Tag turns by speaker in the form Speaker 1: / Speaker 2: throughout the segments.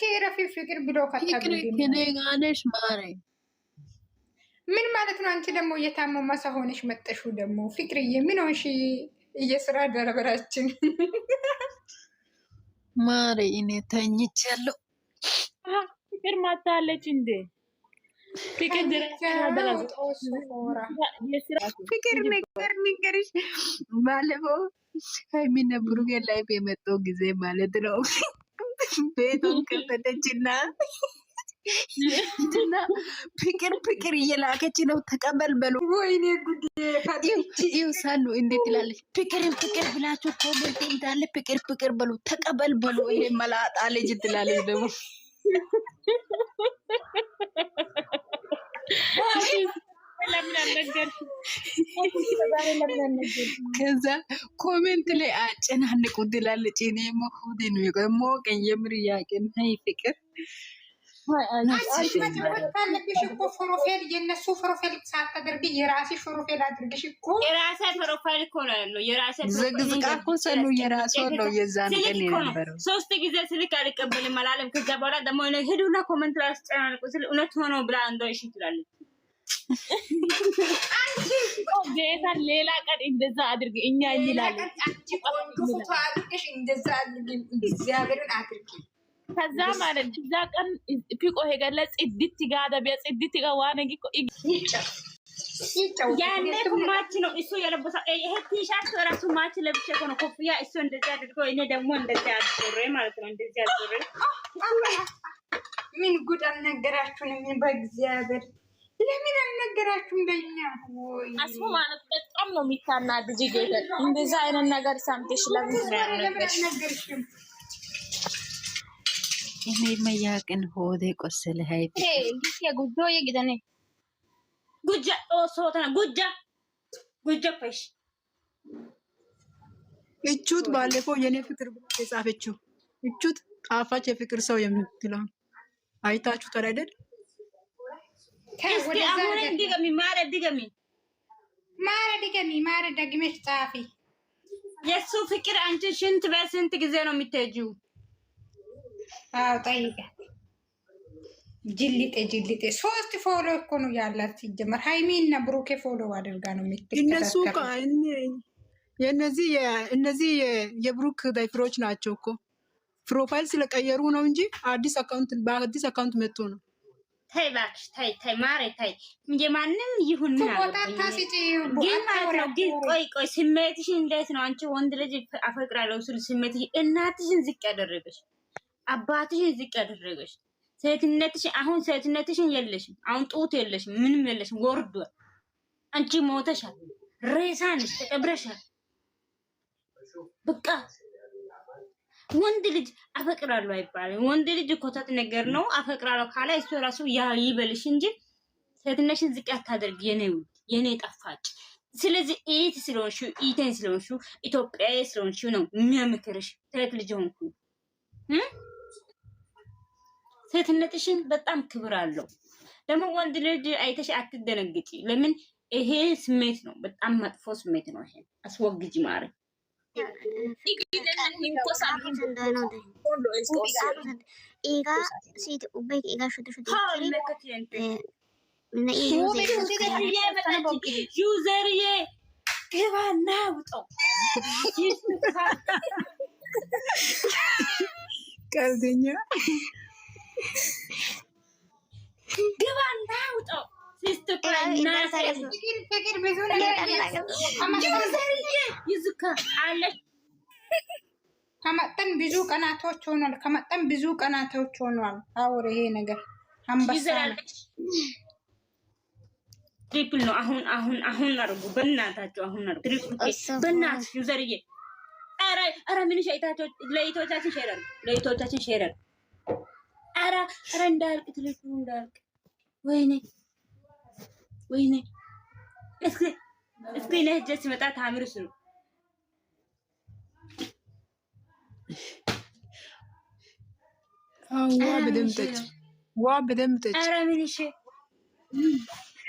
Speaker 1: አንቺ ረፊ ፍቅር ብሎ
Speaker 2: ፍቅር ከነጋነሽ ማሬ
Speaker 1: ምን ማለት ነው? አንቺ ደግሞ እየታመማ ሰው ሆነሽ መጠሹ ደግሞ ፍቅርዬ ምን ሆንሽ? እየስራ ደረበራችን
Speaker 2: ማሬ እኔ ተኝቻለሁ።
Speaker 3: ፍቅር ማታለች እንዴ? ፍቅር
Speaker 2: ነገር ንገርሽ ባለፈው ሀይሚና ብሩኬ ላይ የመጣው ጊዜ ማለት ነው። ቤቱን ከፈተችና ፍቅር እየላከች ነው። ተቀበል በሉ።
Speaker 1: ወይኔ ጉዴ!
Speaker 2: ይውሳሉ እንዴት ትላለች? ፍቅር ብላችሁ ኮሜንት እንዳለ ፍቅር በሉ፣ ተቀበል በሉ። ይሄ መላጣ ልጅ ትላለች ደግሞ ከዛ ኮሜንት ላይ አጨናንቁ ትላለች። እኔ ሞሆዴ ነው የሞቀኝ የምር ያቄን ሀይ ፍቅር
Speaker 1: ታለብሽ እኮ ፕሮፋይል የነሱ ፕሮፋይል ሳታደርጊ የራሴ ፕሮፋይል አድርገሽ እኮ
Speaker 3: የራሴ ፕሮፋይል እኮ ነው ያለው። የራሴ
Speaker 2: ዝግዝቃ እኮ ሰሉ የራሱ ነው። የዛን ቀን የነበረው
Speaker 3: 3 ጊዜ ስልክ አልቀበልም አላለም። ከዛ በኋላ ደግሞ እኔ ሄዱና ኮሜንት ላይ አስጨናንቁ ስል እውነት ሆኖ ብላ አንዷ እሺ ትላለች።
Speaker 1: አንቺ
Speaker 3: ጌታ ሌላ ቀን እንደዛ አድርግ እኛ እንላለን።
Speaker 1: አንቺ ቆንጆ ፎቶ አድርገሽ እንደዛ አድርጊ፣ እግዚአብሔርን አድርጊ።
Speaker 3: ከዛ ማለት እዛ ቀን ፊቆ ሄገለ ጽድት ጋዳ ቢጽድት ጋዋነ ጊኮ ያኔ ማች ነው እሱ የለበሰው። ይሄ ቲሸርት ራሱ ማች ለብቻ ነው። ኮፍያ እሱ እንደዚህ አድርጎ እኔ ደግሞ እንደዚህ አድርጎ ማለት ነው። እንደዚህ አድርጎ
Speaker 1: ምን ጉድ አልነገራችሁንም? በእግዚአብሔር ለምን አልነገራችሁም? በእኛ ወይ
Speaker 3: አስሙ ማለት በጣም ነው የሚታናድጅ ጌታ። እንደዛ አይነት ነገር ሰምተሽ ለምን
Speaker 1: አልነገርሽም?
Speaker 2: እኔ መያቅን ሆዴ ቆሰለ። ሀይ
Speaker 3: ጉጆ የግደኔ ጉጃ ሶተና ጉጃ ፈሽ
Speaker 4: እቹት ባለፈው የኔ ፍቅር ብላ የጻፈችው እቹት ጣፋጭ የፍቅር ሰው የምትለው አይታችሁ አይደል?
Speaker 1: ማረ ደግመሽ ጻፊ።
Speaker 3: የሱ ፍቅር አንቺ ሽንት በስንት ጊዜ ነው የምትሄጂው?
Speaker 1: አዎ ጠይቃት። ጅልጤ 3 ፎሎ እኮ ነው ያላት ሲጀመር። ሃይሚና ብሩኬ ፎሎ አድርጋ ነው የምትከታተለው።
Speaker 4: እነሱ እነዚህ የብሩክ ዳይፍሮች ናቸው እኮ ፕሮፋይል ስለቀየሩ ነው እንጂ አዲስ አካውንት መጥቶ ነው።
Speaker 3: ታይ እባክሽ ታይ ማሬ ታይ የማንም ይሁን ምን ቆይ ስሜትሽ እንዴት ነው? አንቺ ወንድ ልጅ አፈቅራለሁ ስል ስሜትሽ እናትሽን ዝቅ ያደረገሽ አባትሽን ዝቅ ያደረገሽ ሴትነትሽን የለሽም። አሁን ጡት የለሽም፣ ምንም የለሽም፣ ወርዷል። አንቺ ሞተሻል፣ ሬሳንሽ ተቀብረሻል። በቃ ወንድ ልጅ አፈቅራለሁ አይባልም። ወንድ ልጅ ኮተት ነገር ነው። አፈቅራለሁ ካለ እሱ ራሱ ያ ይበልሽ እንጂ ሴትነትሽን ዝቅ አታደርጊ የኔ ጣፋጭ። ስለዚህ ኢቴን ስለሆንሽ ኢትዮጵያዊ ስለሆንሽ ነው የሚያምክርሽ። ሴት ልጅ ሆንኩ ሴትነትሽን በጣም ክብር አለው። ደግሞ ወንድ ልጅ አይተሽ አትደነግጪ። ለምን ይሄ ስሜት ነው፣ በጣም መጥፎ ስሜት ነው። ይሄ አስወግጂ ማለት ዩዘርዬ ግባና ውጣው
Speaker 4: ቀልደኛ
Speaker 3: ግባና ውጣው
Speaker 1: ከመጠን ብዙ ቀናቶች ሆኗል። አውር ይሄ ነገር አንበሳ
Speaker 3: ትሪፕል ነው። አሁን አርጉ በእናታችሁ፣ አሁን አርጉ ትሪፕል በእናትሽ ዩዘርዬ። ኧረ ምን ሸይታችሁ ለይቶቻችን ሼር ኧረ እንዳልቅ ትልቁ እንዳልቅ። ወይኔ እስኪ ነህ ጀስ መጣ ታምር ስሩ
Speaker 4: ዋ በደምጠች
Speaker 3: ኧረ ምን እሺ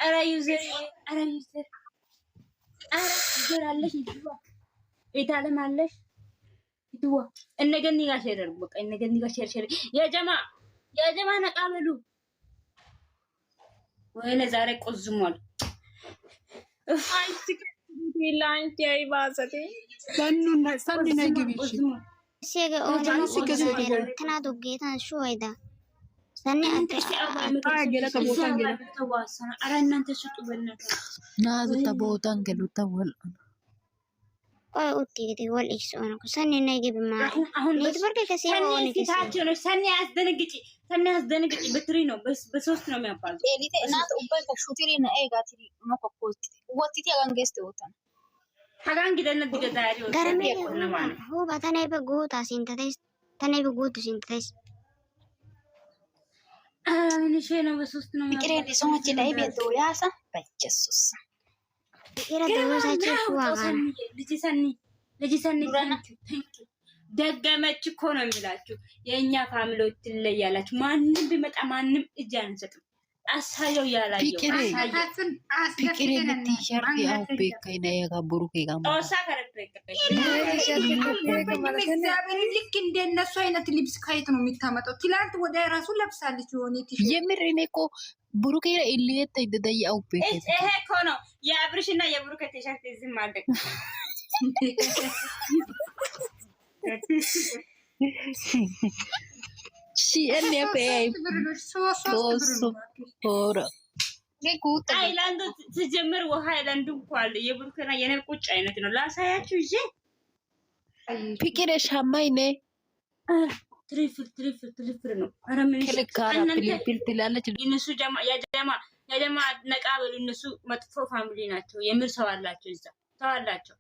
Speaker 3: ኧረ ዩዘር አለሽ ኢታለም አለሽ ይትዋ እነገኒ ጋር ሼር በቃ እነገኒ ጋር ሼር የጀማ የጀማ ነቃበሉ ወይኔ ዛሬ ቆዝሟል።
Speaker 5: ላንቲ አይባሰቴ
Speaker 4: ሰኒ ነይ ግቢ እሺ
Speaker 6: Siega oolama oolama tanaatu geetan shuwayda sanni
Speaker 4: ገለ ከቦታን ገለ
Speaker 3: ተዋሰነ። ኧረ እናንተ ስጡ በእናትህ
Speaker 2: ናዙ ተቦታን ገሉ ተወል
Speaker 6: ቆይ ኡቲ ግዲ ወል ኢክሶን ሰኒ ነይ ግቢ ማ
Speaker 3: አሁን
Speaker 6: ኔትወርክ ከሲያ ሆነ
Speaker 3: ታቸው ነው። ሰኒ አስደነግጪ፣ ሰኒ አስደነግጪ። በትሪ ነው በሶስት ነው የሚያባዙ
Speaker 5: ኤሊቴ እናት ኡባይ ከሹቲሪ ና ኤጋቲሪ ኖኮፖስት ወቲቲ አጋንገስተ ወጣን
Speaker 3: ሀጋን ግደነ ድገዳሪ
Speaker 6: ገረሜ ሁ ባታናይ በጎታ ሲንተቴስ ተናይ በጎቱ ሲንተቴስ
Speaker 3: ምን ሸ ነው በሶስት ነው
Speaker 5: ፍቅሬ ዲሶማች ላይ ቤት ያሳ በኢየሱስ
Speaker 6: ፍቅሬ ደውሳች ሹዋጋ
Speaker 3: ልጅ ሰኒ ደገመች እኮ ነው የሚላችሁ። የእኛ ፋሚሊዎች ትለያላችሁ። ማንም ቢመጣ ማንም እጅ አንሰጥም። አሳየው ያላየው
Speaker 2: ፍቅሬ ለቲሸርት ያው ቤከይና ያጋብሩ ከጋማ
Speaker 3: ኦሳ ከረበከ
Speaker 1: እግዚአብሔር ልክ እንደነሱ አይነት ልብስ ከየት ነው የሚታመጣው? ትላንት ወደ ራሱ ለብሳለች የሆነ ቲሸርት
Speaker 2: የምር እኔ እኮ ብሩኬ ኢሊየት ይደደይ አው ቤከ
Speaker 3: ይሄ እኮ ነው የአብርሽና የብሩኬ ቲሸርት እዚህ ማለት
Speaker 2: ሲኤን ያፈይ ሶሶ ሆረ
Speaker 3: አይላንዱ ሲጀምር ውሃ አይላንዱ እንኳን አለ። የብሩኬና የኔ ቁጭ አይነት ነው። ላሳያችሁ እሺ።
Speaker 2: ፍቅሬ ሻማይ ነይ
Speaker 3: ትሪፍል ነው። ኧረ ምን
Speaker 2: ከልካራ ፊልፊል ትላለች።
Speaker 3: እነሱ የጀማ ነቃ በሉ። እነሱ መጥፎ ፋሚሊ ናቸው። የምር ሰው አላቸው፣ እዛ ሰው አላቸው።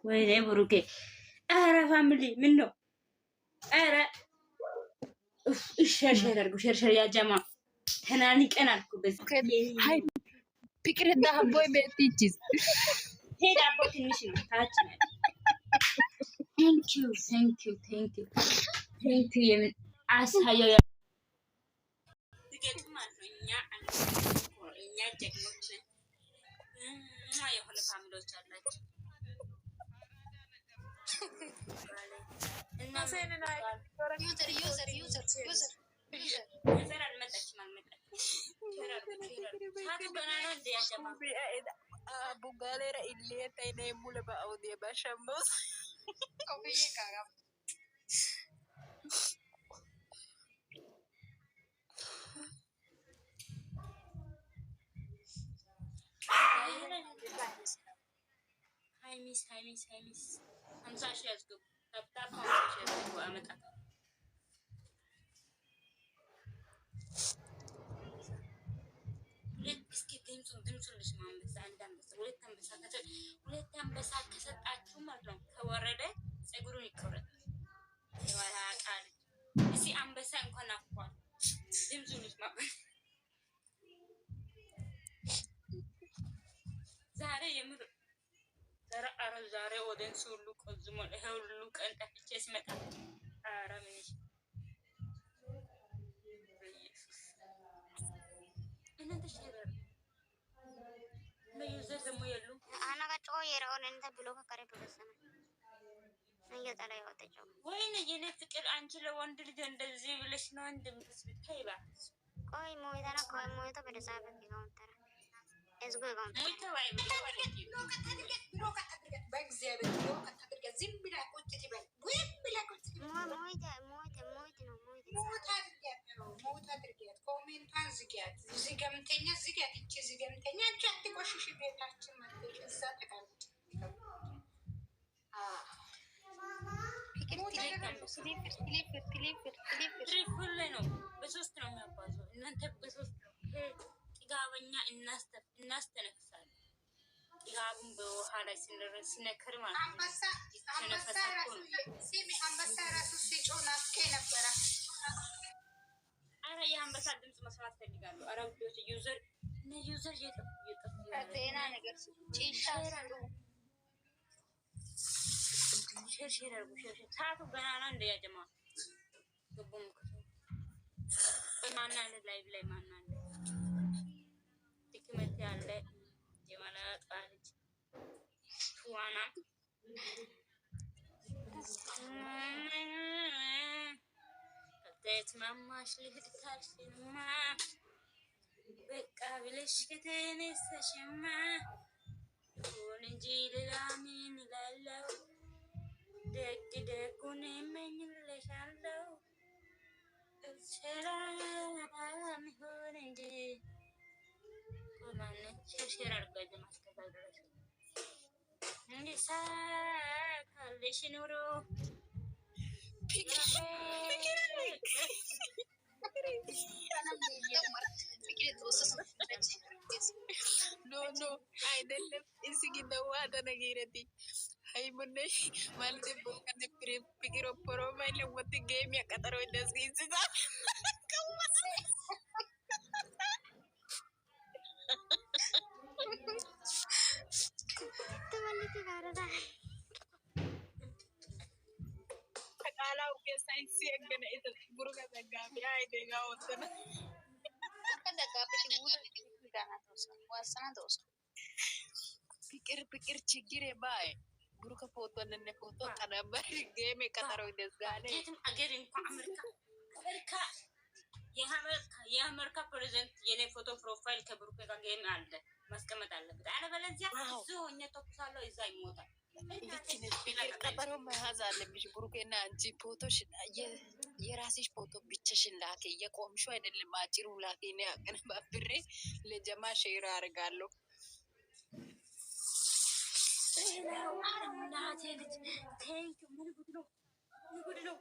Speaker 3: ወይኔ ብሩኬ ኧረ ፋሚሊ ምን ነው? ኧረ ሸርሸር አድርጉ ሸርሸር ያጀማ ተናንቀን አልኩ። በዚህ
Speaker 2: ሃይ ፍቅሬ ዳቦይ ቤትቺስ
Speaker 3: ዳቦ ትንሽ ነው ታች ነው። ቴንክ ዩ የምን አሳየው ይገጥም ማለት ነው። እኛ ጀግኖች የሆነ ፋሚሊዎች አላቸው። እና ዩዘር አልመጣችም
Speaker 5: ቡጋሌራ ኢሊየት አይነ ሙለ ባውዲ ባሸመስ
Speaker 3: ሀይሚስ 50 ሺህ ያስገቡ ታፕታፕ 50 ሺህ ያስገቡ አመጣታለሁ። እስኪ ድምፁን ልስማ። ሁለት አንበሳ ከሰጣችሁ ማለት ነው ከወረደ ፀጉሩን ይቆረጣል። ቃል እስኪ አንበሳ እንኳን አፏል። ድምፁን ልስማ። ዛሬ የምር ዛሬ ወደንሱ ሁሉ ቆዝሞ ይሄ ሁሉ ቀን ጠፍቼ ሲመጣ ኧረ ምን እናንተ ሸረር በዩዘር ደግሞ የሉ
Speaker 6: አናጋጮ የራውን እንተ ብሎ ከከረ በሰነ እንገጣላ ያወጣቸው
Speaker 3: ወይኔ የኔ ፍቅር አንቺ ለወንድ ልጅ እንደዚህ ብለሽ ነው እንደምትስብታ ይባል።
Speaker 6: ቆይ ሞይታና ቆይ ሞይታ በደሳበት ይጋውንተራ እዝጎ ይጋውንተራ
Speaker 3: ሞይታ ባይ ብሎ
Speaker 1: በእግዚአብሔር ብሎ ከተደረገ ዝም ብላ ቁጭ ትበል ወይም ብላ ቁጭ
Speaker 6: ሞይታ አድርጊያት። ኮሜንቷን ዝጊያት። ዝገምተኛ ዝጊያት። እቺ ዝገምተኛ አንቺ አትቆሽሽ። ቤታችን መጥተሽ እዛ ተቀምጭ።
Speaker 3: ትሪፕል ነው። በሶስት ነው የሚያባዘው። እናንተ በሶስት ነው። ጥጋበኛ እናስተነፍሳለን። ጥጋቡን በውሃ ላይ ሲነከር ማለት ነው።
Speaker 1: አንበሳ ራሱ ሲጮህ ናፍቄ ነበረ።
Speaker 3: አረ የአንበሳ ድምፅ መስማት ፈልጋለሁ። አረ ውዶች ዩዘር እየጠፉ
Speaker 5: ጤና ነገር ጭሻ
Speaker 3: ሸርሸር አርጉ ሸርሸር ሰዓቱ ገና ነው። እንደ ያጀማ ገቡም ማናለ ላይቭ ላይ ማናለ ድክመት ያለ የማላጣ ልጅ ትዋና ከተስማማሽ ልሂድ ካልሽማ በቃ ብለሽ ከተነሳሽማ ይሁን እንጂ ሌላ ምን እላለሁ? ደግ ደጉን እመኝልሻለሁ። ሰላም ይሁን እንጂ ማነች ሸርሸር አድርጋ ማስከታል ድረስ እንዲሳካልሽ ኑሮ
Speaker 2: ኖ አይደለም። እዚህ ግን ዋተ ነገረቲ ሃይሙነሽ ማለት ቦከነ ፍቅር ኦሮሞ ለወጥ ጌም ያቀጠሮ እንደዚህ እንስሳ ተቃላው ከሳይንስ ያገነ እተ ቡሩጋ ዘጋቢ አይደጋ ወተነ ፍቅር ችግር ባይ ብሩከ ፎቶ ነነ ፎቶ ቀነበር ጌም ቀጠሮ እንደዛኔ
Speaker 3: የትም አገር እንኳን አሜሪካ የአሜሪካ ፕሬዚደንት የኔ ፎቶ ፕሮፋይል ከብሩክ ጋር ጌም አለ ማስቀመጥ አለበት። አለበለዚያ እዙ ሆኜ ተኩሳለሁ፣ እዛ ይሞታል።
Speaker 2: ፍቅር ቀጠሮ መያዝ አለብሽ። ብሩክና አንቺ ፎቶሽ የራስሽ ፎቶ ብቻሽን ላኪ። የቆምሽው አይደለም አጭሩ ላኪ። እኔ አቀነባብሬ ለጀማ ሼር አደርጋለሁ።
Speaker 3: እናቴ ልጅ ቴንክ ምን ጉድ ነው?